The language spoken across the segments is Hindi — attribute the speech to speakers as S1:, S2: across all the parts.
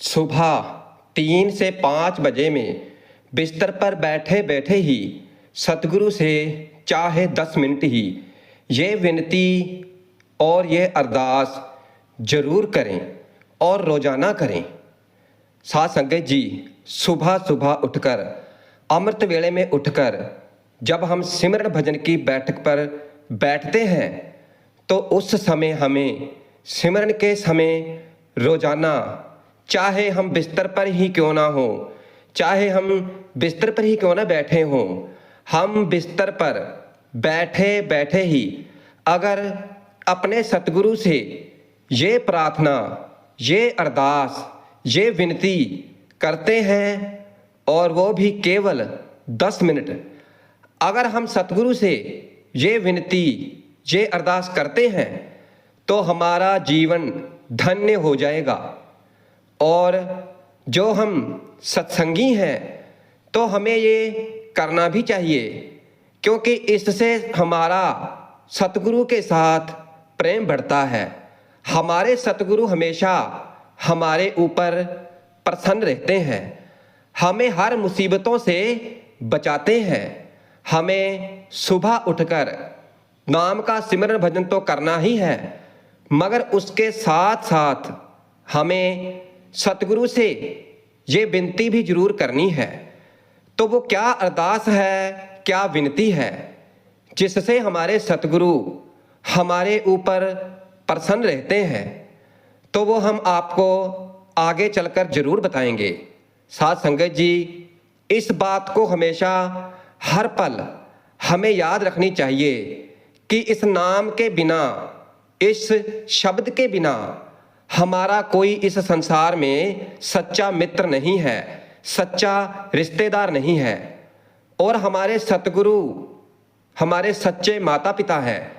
S1: सुबह 3 से 5 बजे में बिस्तर पर बैठे बैठे ही सतगुरु से चाहे 10 मिनट ही ये विनती और ये अरदास जरूर करें और रोज़ाना करें। साध संगत जी, सुबह सुबह उठकर अमृत वेले में उठकर जब हम सिमरन भजन की बैठक पर बैठते हैं तो उस समय हमें सिमरन के समय रोज़ाना, चाहे हम बिस्तर पर ही क्यों ना हो, चाहे हम बिस्तर पर ही क्यों ना बैठे हों, हम बिस्तर पर बैठे बैठे ही अगर अपने सतगुरु से ये प्रार्थना, ये अरदास, ये विनती करते हैं और वो भी केवल 10 मिनट, अगर हम सतगुरु से ये विनती, ये अरदास करते हैं तो हमारा जीवन धन्य हो जाएगा। और जो हम सत्संगी हैं तो हमें ये करना भी चाहिए, क्योंकि इससे हमारा सतगुरु के साथ प्रेम बढ़ता है। हमारे सतगुरु हमेशा हमारे ऊपर प्रसन्न रहते हैं, हमें हर मुसीबतों से बचाते हैं। हमें सुबह उठकर नाम का सिमरन भजन तो करना ही है, मगर उसके साथ साथ हमें सतगुरु से ये विनती भी जरूर करनी है। तो वो क्या अरदास है, क्या विनती है जिससे हमारे सतगुरु हमारे ऊपर प्रसन्न रहते हैं, तो वो हम आपको आगे चलकर जरूर बताएंगे। साध संगत जी, इस बात को हमेशा हर पल हमें याद रखनी चाहिए कि इस नाम के बिना, इस शब्द के बिना हमारा कोई इस संसार में सच्चा मित्र नहीं है, सच्चा रिश्तेदार नहीं है। और हमारे सतगुरु हमारे सच्चे माता पिता हैं,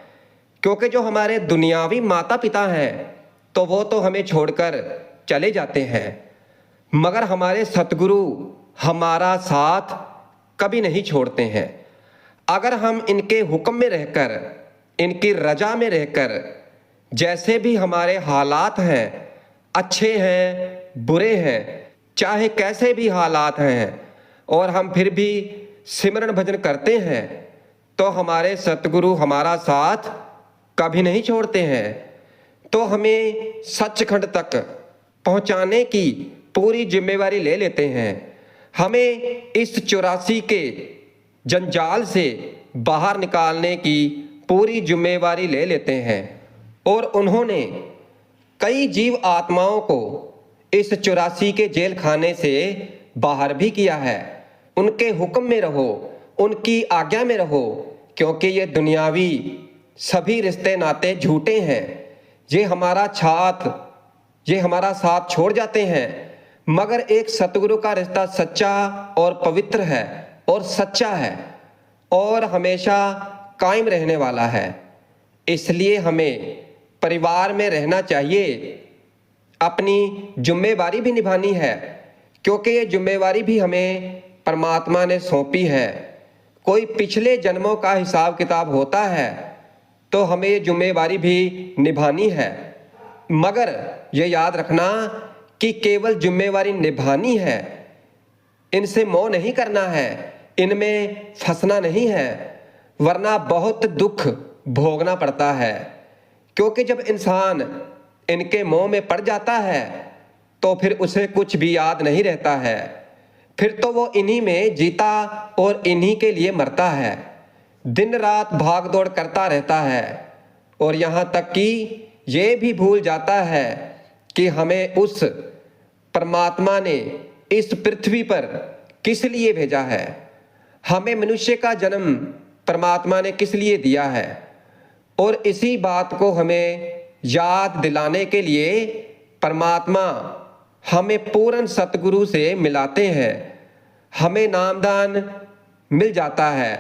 S1: क्योंकि जो हमारे दुनियावी माता पिता हैं तो वो तो हमें छोड़कर चले जाते हैं, मगर हमारे सतगुरु हमारा साथ कभी नहीं छोड़ते हैं। अगर हम इनके हुक्म में रहकर, इनकी रजा में रहकर, जैसे भी हमारे हालात हैं, अच्छे हैं बुरे हैं, चाहे कैसे भी हालात हैं, और हम फिर भी सिमरन भजन करते हैं तो हमारे सतगुरु हमारा साथ कभी नहीं छोड़ते हैं। तो हमें सचखंड तक पहुंचाने की पूरी जिम्मेवारी ले लेते हैं। हमें इस 84 के जंजाल से बाहर निकालने की पूरी जिम्मेवारी ले लेते हैं। और उन्होंने कई जीव आत्माओं को इस 84 के जेल खाने से बाहर भी किया है। उनके हुक्म में रहो, उनकी आज्ञा में रहो, क्योंकि ये दुनियावी सभी रिश्ते नाते झूठे हैं। ये हमारा साथ छोड़ जाते हैं, मगर एक सतगुरु का रिश्ता सच्चा और पवित्र है और सच्चा है और हमेशा कायम रहने वाला है। इसलिए हमें परिवार में रहना चाहिए, अपनी जिम्मेवारी भी निभानी है, क्योंकि ये जिम्मेवारी भी हमें परमात्मा ने सौंपी है। कोई पिछले जन्मों का हिसाब किताब होता है तो हमें ये जिम्मेवारी भी निभानी है, मगर ये याद रखना कि केवल जिम्मेवारी निभानी है, इनसे मोह नहीं करना है, इनमें फंसना नहीं है, वरना बहुत दुख भोगना पड़ता है। क्योंकि जब इंसान इनके मोह में पड़ जाता है तो फिर उसे कुछ भी याद नहीं रहता है, फिर तो वो इन्हीं में जीता और इन्हीं के लिए मरता है, दिन रात भाग दौड़ करता रहता है, और यहाँ तक कि ये भी भूल जाता है कि हमें उस परमात्मा ने इस पृथ्वी पर किस लिए भेजा है, हमें मनुष्य का जन्म परमात्मा ने किस लिए दिया है। और इसी बात को हमें याद दिलाने के लिए परमात्मा हमें पूर्ण सतगुरु से मिलाते हैं। हमें नामदान मिल जाता है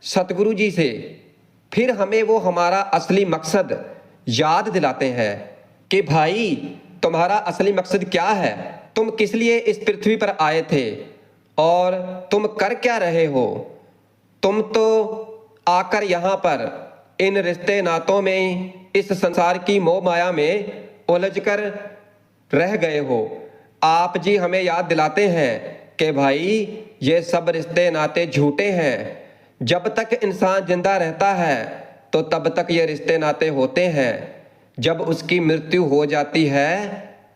S1: सतगुरु जी से, फिर हमें वो हमारा असली मकसद याद दिलाते हैं कि भाई तुम्हारा असली मकसद क्या है, तुम किस लिए इस पृथ्वी पर आए थे और तुम कर क्या रहे हो। तुम तो आकर यहाँ पर इन रिश्ते नातों में, इस संसार की मोह माया में उलझकर रह गए हो, आप जी हमें याद दिलाते हैं कि भाई ये सब रिश्ते नाते झूठे हैं। जब तक इंसान जिंदा रहता है तो तब तक ये रिश्ते नाते होते हैं। जब उसकी मृत्यु हो जाती है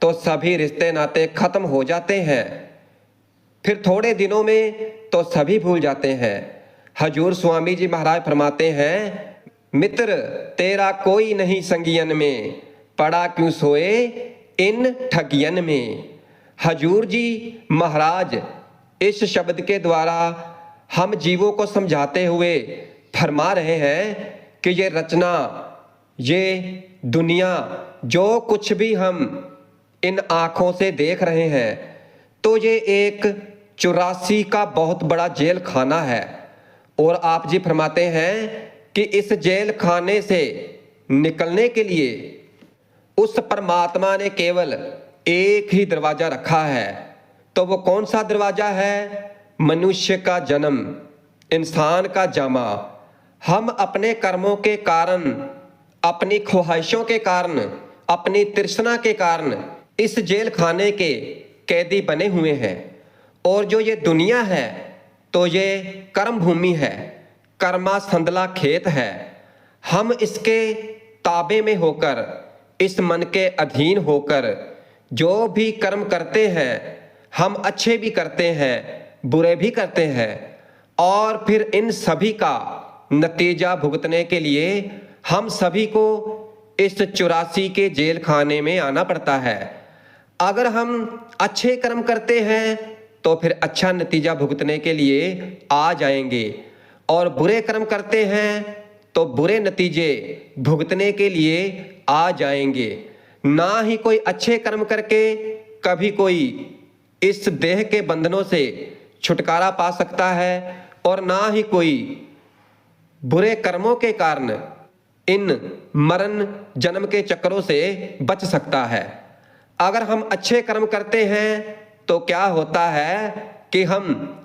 S1: तो सभी रिश्ते नाते खत्म हो जाते हैं। फिर थोड़े दिनों में तो सभी भूल जाते हैं। हजूर स्वामी जी महाराज फरमाते हैं, मित्र तेरा कोई नहीं संगियन में, पड़ा क्यों सोए इन ठगियन में। हजूर जी महाराज इस शब्द के द्वारा हम जीवों को समझाते हुए फरमा रहे हैं कि ये रचना, ये दुनिया, जो कुछ भी हम इन आँखों से देख रहे हैं, तो ये एक 84 का बहुत बड़ा जेल खाना है। और आप जी फरमाते हैं कि इस जेल खाने से निकलने के लिए उस परमात्मा ने केवल एक ही दरवाजा रखा है। तो वो कौन सा दरवाजा है? मनुष्य का जन्म, इंसान का जमा। हम अपने कर्मों के कारण, अपनी ख्वाहिशों के कारण, अपनी तृष्णा के कारण इस जेल खाने के कैदी बने हुए हैं। और जो ये दुनिया है तो ये कर्म भूमि है, कर्मा संदला खेत है। हम इसके ताबे में होकर, इस मन के अधीन होकर जो भी कर्म करते हैं, हम अच्छे भी करते हैं, बुरे भी करते हैं। और फिर इन सभी का नतीजा भुगतने के लिए हम सभी को इस 84 के जेल खाने में आना पड़ता है। अगर हम अच्छे कर्म करते हैं तो फिर अच्छा नतीजा भुगतने के लिए आ जाएंगे, और बुरे कर्म करते हैं तो बुरे नतीजे भुगतने के लिए आ जाएंगे। ना ही कोई अच्छे कर्म करके कभी कोई इस देह के बंधनों से छुटकारा पा सकता है, और ना ही कोई बुरे कर्मों के कारण इन मरण जन्म के चक्रों से बच सकता है। अगर हम अच्छे कर्म करते हैं तो क्या होता है कि हम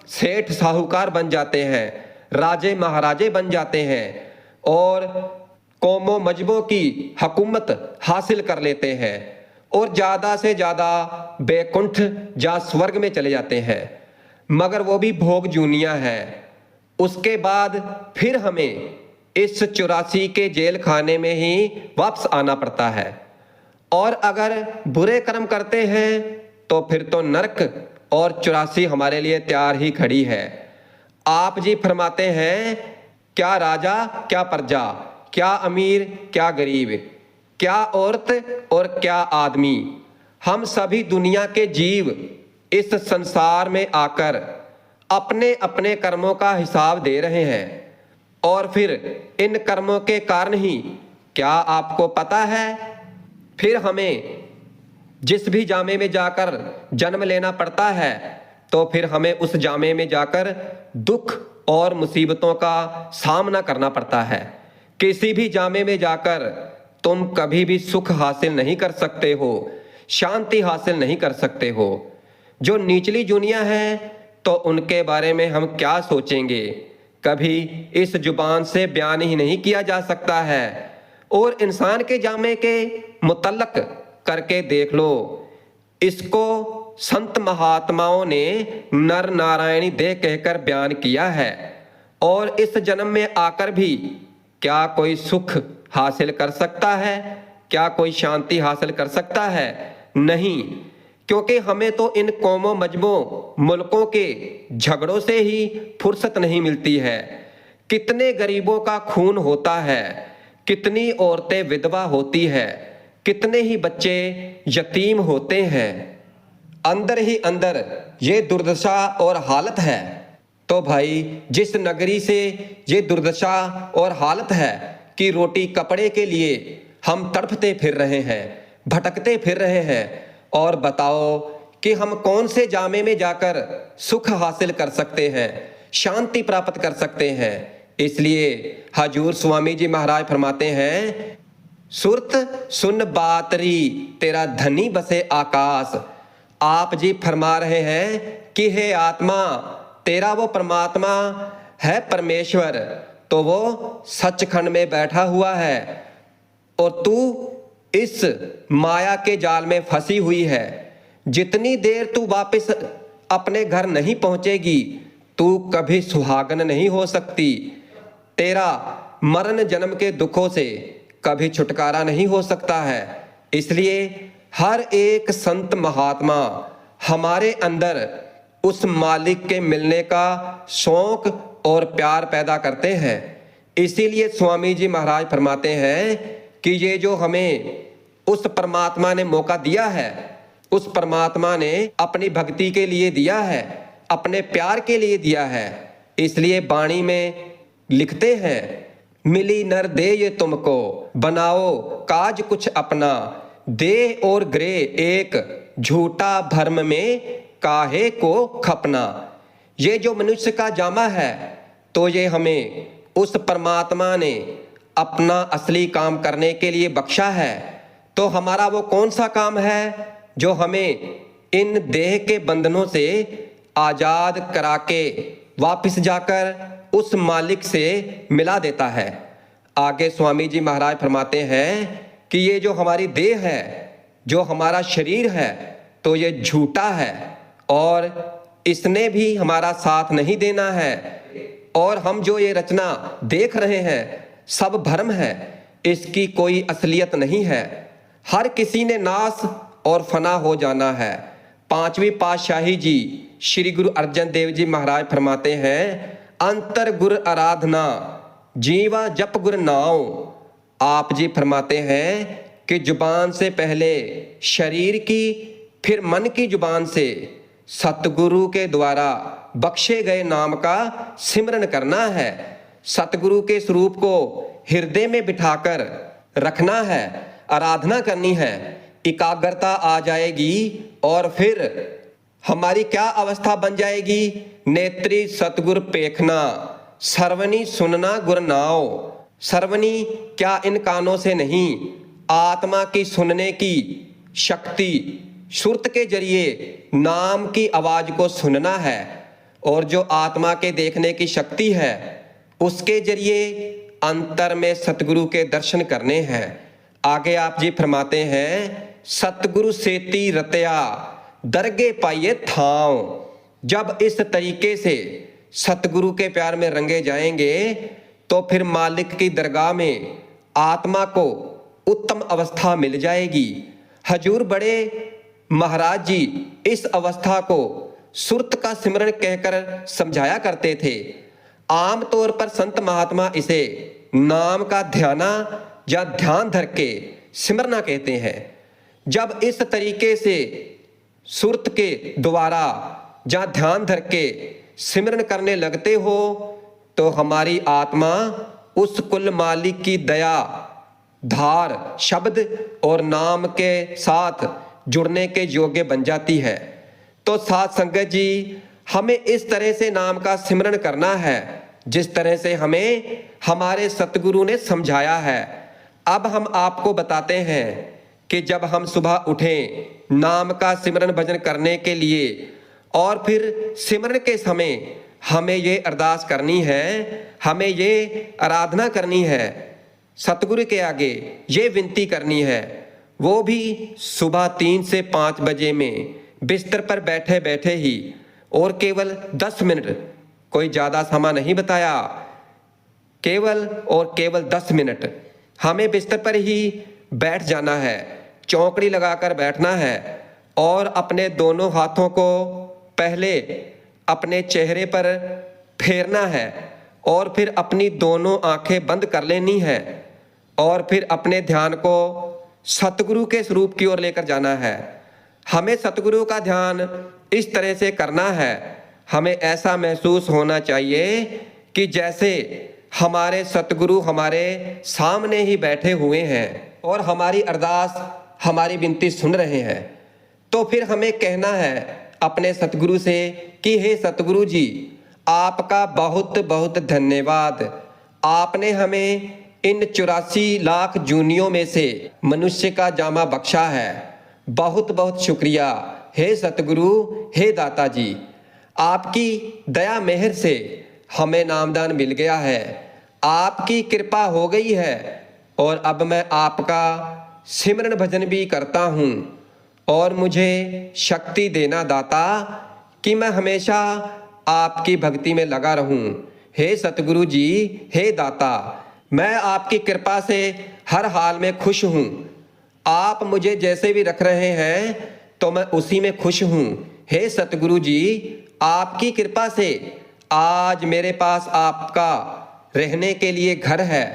S1: सेठ साहूकार बन जाते हैं, राजे महाराजे बन जाते हैं, और कौमों मजहबों की हुकूमत हासिल कर लेते हैं, और ज़्यादा से ज़्यादा बैकुंठ या स्वर्ग में चले जाते हैं। मगर वो भी भोग जूनिया है। उसके बाद फिर हमें इस 84 के जेल खाने में ही वापस आना पड़ता है। और अगर बुरे कर्म करते हैं तो फिर तो नरक और 84 हमारे लिए तैयार ही खड़ी है। आप जी फरमाते हैं, क्या राजा क्या प्रजा, क्या अमीर क्या गरीब, क्या औरत और क्या आदमी, हम सभी दुनिया के जीव इस संसार में आकर अपने अपने कर्मों का हिसाब दे रहे हैं। और फिर इन कर्मों के कारण ही, क्या आपको पता है, फिर हमें जिस भी जामे में जाकर जन्म लेना पड़ता है तो फिर हमें उस जामे में जाकर दुख और मुसीबतों का सामना करना पड़ता है। किसी भी जामे में जाकर तुम कभी भी सुख हासिल नहीं कर सकते हो, शांति हासिल नहीं कर सकते हो। जो निचली दुनिया है तो उनके बारे में हम क्या सोचेंगे, कभी इस जुबान से बयान ही नहीं किया जा सकता है। और इंसान के जामे के मुतल्लक करके देख लो, इसको संत महात्माओं ने नर नारायणी देह कहकर बयान किया है। और इस जन्म में आकर भी क्या कोई सुख हासिल कर सकता है, क्या कोई शांति हासिल कर सकता है? नहीं, क्योंकि हमें तो इन कौमों मजहबों मुल्कों के झगड़ों से ही फुर्सत नहीं मिलती है। कितने गरीबों का खून होता है, कितनी औरतें विधवा होती है, कितने ही बच्चे यतीम होते हैं। अंदर ही अंदर ये दुर्दशा और हालत है। तो भाई जिस नगरी से ये दुर्दशा और हालत है कि रोटी कपड़े के लिए हम तड़पते फिर रहे हैं, भटकते फिर रहे हैं, और बताओ कि हम कौन से जामे में जाकर सुख हासिल कर सकते हैं, शांति प्राप्त कर सकते हैं। इसलिए हजूर स्वामी जी महाराज फरमाते हैं, सुरत सुन बातरी तेरा धनी बसे आकाश। आप जी फरमा रहे हैं कि हे आत्मा, तेरा वो परमात्मा है परमेश्वर, तो वो सचखंड में बैठा हुआ है, और तू इस माया के जाल में फंसी हुई है। जितनी देर तू वापस अपने घर नहीं पहुंचेगी तू कभी सुहागन नहीं हो सकती। तेरा मरण जन्म के दुखों से कभी छुटकारा नहीं हो सकता है। इसलिए हर एक संत महात्मा हमारे अंदर उस मालिक के मिलने का शौक और प्यार पैदा करते हैं। इसीलिए स्वामी जी महाराज फरमाते हैं कि ये जो हमें उस परमात्मा ने मौका दिया है, उस परमात्मा ने अपनी भक्ति के लिए दिया है, अपने प्यार के लिए दिया है। इसलिए वाणी में लिखते हैं, मिली नर दे ये तुमको, बनाओ काज कुछ अपना, दे और ग्रे एक, झूठा भर्म में काहे को खपना। ये जो मनुष्य का जामा है, तो ये हमें उस परमात्मा ने अपना असली काम करने के लिए बख्शा है। तो हमारा वो कौन सा काम है जो हमें इन देह के बंधनों से आज़ाद करा के वापस जाकर उस मालिक से मिला देता है। आगे स्वामी जी महाराज फरमाते हैं कि ये जो हमारी देह है, जो हमारा शरीर है, तो ये झूठा है और इसने भी हमारा साथ नहीं देना है। और हम जो ये रचना देख रहे हैं सब भ्रम है, इसकी कोई असलियत नहीं है। हर किसी ने नाश और फना हो जाना है। पांचवी पातशाही जी श्री गुरु अर्जन देव जी महाराज फरमाते हैं, अंतर गुर आराधना जीवा जप गुर नाम। आप जी फरमाते हैं कि जुबान से पहले शरीर की, फिर मन की जुबान से सतगुरु के द्वारा बख्शे गए नाम का सिमरन करना है। सतगुरु के स्वरूप को हृदय में बिठाकर रखना है, आराधना करनी है। एकाग्रता आ जाएगी और फिर हमारी क्या अवस्था बन जाएगी? नेत्री सतगुर पेखना, सर्वनी सुनना गुर नाव। सर्वनी क्या इन कानों से नहीं, आत्मा की सुनने की शक्ति, सुरत के जरिए नाम की आवाज को सुनना है। और जो आत्मा के देखने की शक्ति है, उसके जरिए अंतर में सतगुरु के दर्शन करने हैं। आगे आप जी फरमाते हैं, सतगुरु सेती रतया दरगे पाइये थाव। जब इस तरीके से सतगुरु के प्यार में रंगे जाएंगे तो फिर मालिक की दरगाह में आत्मा को उत्तम अवस्था मिल जाएगी। हजूर बड़े महाराज जी इस अवस्था को सुरत का सिमरन कहकर समझाया करते थे। आम तौर पर संत महात्मा इसे नाम का ध्याना या ध्यान धर के सिमरना कहते हैं। जब इस तरीके से सुरत के द्वारा या ध्यान धर के सिमरन करने लगते हो तो हमारी आत्मा उस कुल मालिक की दया धार शब्द और नाम के साथ जुड़ने के योग्य बन जाती है। तो साथ संगत जी, हमें इस तरह से नाम का सिमरन करना है जिस तरह से हमें हमारे सतगुरु ने समझाया है। अब हम आपको बताते हैं कि जब हम सुबह उठें नाम का सिमरन भजन करने के लिए और फिर सिमरन के समय हमें ये अरदास करनी है, हमें ये आराधना करनी है, सतगुरु के आगे ये विनती करनी है, वो भी सुबह 3 से 5 बजे में बिस्तर पर बैठे बैठे ही, और केवल 10 मिनट, कोई ज़्यादा समय नहीं बताया, केवल और केवल 10 मिनट हमें बिस्तर पर ही बैठ जाना है, चौकड़ी लगाकर बैठना है और अपने दोनों हाथों को पहले अपने चेहरे पर फेरना है और फिर अपनी दोनों आंखें बंद कर लेनी है और फिर अपने ध्यान को सतगुरु के स्वरूप की ओर लेकर जाना है। हमें सतगुरु का ध्यान इस तरह से करना है, हमें ऐसा महसूस होना चाहिए कि जैसे हमारे सतगुरु हमारे सामने ही बैठे हुए हैं और हमारी अरदास, हमारी विनती सुन रहे हैं। तो फिर हमें कहना है अपने सतगुरु से कि हे सतगुरु जी, आपका बहुत बहुत धन्यवाद। आपने हमें इन 84 लाख जूनियों में से मनुष्य का जामा बख्शा है। बहुत बहुत शुक्रिया हे सतगुरु, हे दाता जी। आपकी दया मेहर से हमें नामदान मिल गया है, आपकी कृपा हो गई है और अब मैं आपका सिमरन भजन भी करता हूँ और मुझे शक्ति देना दाता कि मैं हमेशा आपकी भक्ति में लगा रहूं। हे सतगुरु जी, हे दाता, मैं आपकी कृपा से हर हाल में खुश हूँ। आप मुझे जैसे भी रख रहे हैं तो मैं उसी में खुश हूँ। हे सतगुरु जी, आपकी कृपा से आज मेरे पास आपका रहने के लिए घर है,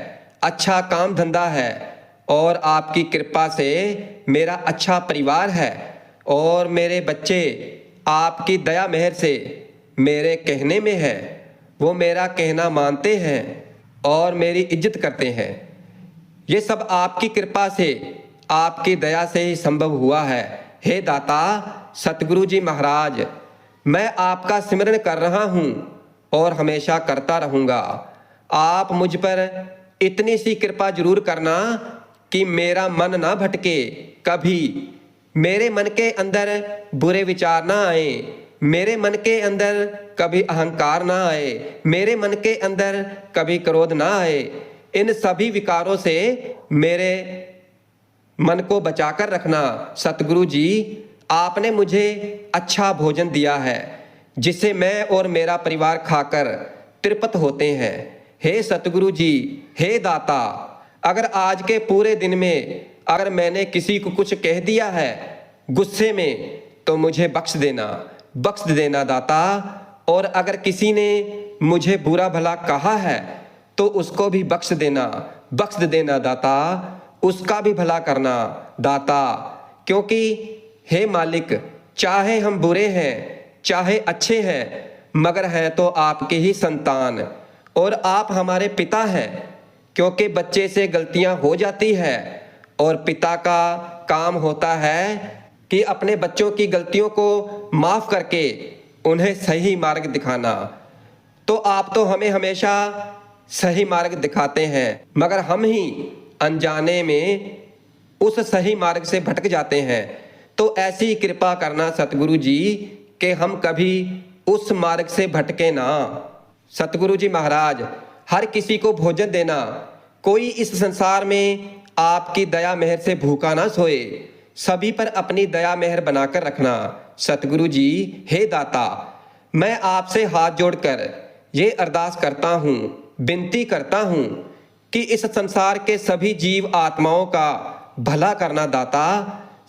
S1: अच्छा काम धंधा है, और आपकी कृपा से मेरा अच्छा परिवार है, और मेरे बच्चे आपकी दया मेहर से मेरे कहने में है। वो मेरा कहना मानते हैं और मेरी इज्जत करते हैं। ये सब आपकी कृपा से, आपकी दया से ही संभव हुआ है। हे दाता सतगुरु जी महाराज, मैं आपका सिमरन कर रहा हूँ और हमेशा करता रहूँगा। आप मुझ पर इतनी सी कृपा जरूर करना कि मेरा मन ना भटके, कभी मेरे मन के अंदर बुरे विचार ना आए, मेरे मन के अंदर कभी अहंकार ना आए, मेरे मन के अंदर कभी क्रोध ना आए। इन सभी विकारों से मेरे मन को बचाकर रखना। सतगुरु जी, आपने मुझे अच्छा भोजन दिया है जिसे मैं और मेरा परिवार खाकर तृप्त होते हैं। हे सतगुरु जी, हे दाता, अगर आज के पूरे दिन में अगर मैंने किसी को कुछ कह दिया है गुस्से में तो मुझे बख्श देना दाता। और अगर किसी ने मुझे बुरा भला कहा है तो उसको भी बख्श देना दाता, उसका भी भला करना दाता। क्योंकि हे मालिक, चाहे हम बुरे हैं चाहे अच्छे हैं, मगर हैं तो आपके ही संतान, और आप हमारे पिता हैं। क्योंकि बच्चे से गलतियां हो जाती है और पिता का काम होता है कि अपने बच्चों की गलतियों को माफ़ करके उन्हें सही मार्ग दिखाना। तो आप तो हमें हमेशा सही मार्ग दिखाते हैं, मगर हम ही अनजाने में उस सही मार्ग से भटक जाते हैं। तो ऐसी कृपा करना सतगुरु जी कि हम कभी उस मार्ग से भटके ना। सतगुरु जी महाराज, हर किसी को भोजन देना, कोई इस संसार में आपकी दया मेहर से भूखा ना सोए, सभी पर अपनी दया मेहर बनाकर रखना। सतगुरु जी, हे दाता, मैं आपसे हाथ जोड़कर ये अरदास करता हूँ, विनती करता हूँ कि इस संसार के सभी जीव आत्माओं का भला करना दाता,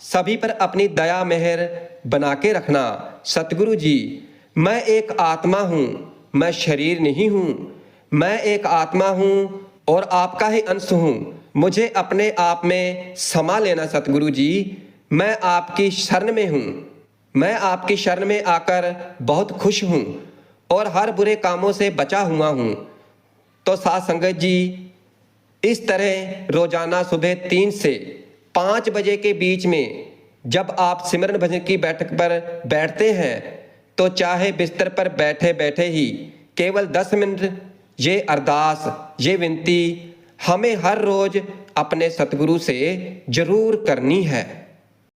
S1: सभी पर अपनी दया मेहर बना के रखना। सतगुरु जी, मैं एक आत्मा हूँ, मैं शरीर नहीं हूँ। मैं एक आत्मा हूँ और आपका ही अंश हूँ। मुझे अपने आप में समा लेना सतगुरु जी। मैं आपकी शरण में हूँ, मैं आपकी शरण में आकर बहुत खुश हूँ और हर बुरे कामों से बचा हुआ हूँ। तो साथ संगत जी, इस तरह रोजाना सुबह 3 से 5 बजे के बीच में जब आप सिमरन भजन की बैठक पर बैठते हैं तो चाहे बिस्तर पर बैठे बैठे ही केवल 10 मिनट ये अरदास, ये विनती हमें हर रोज अपने सतगुरु से जरूर करनी है।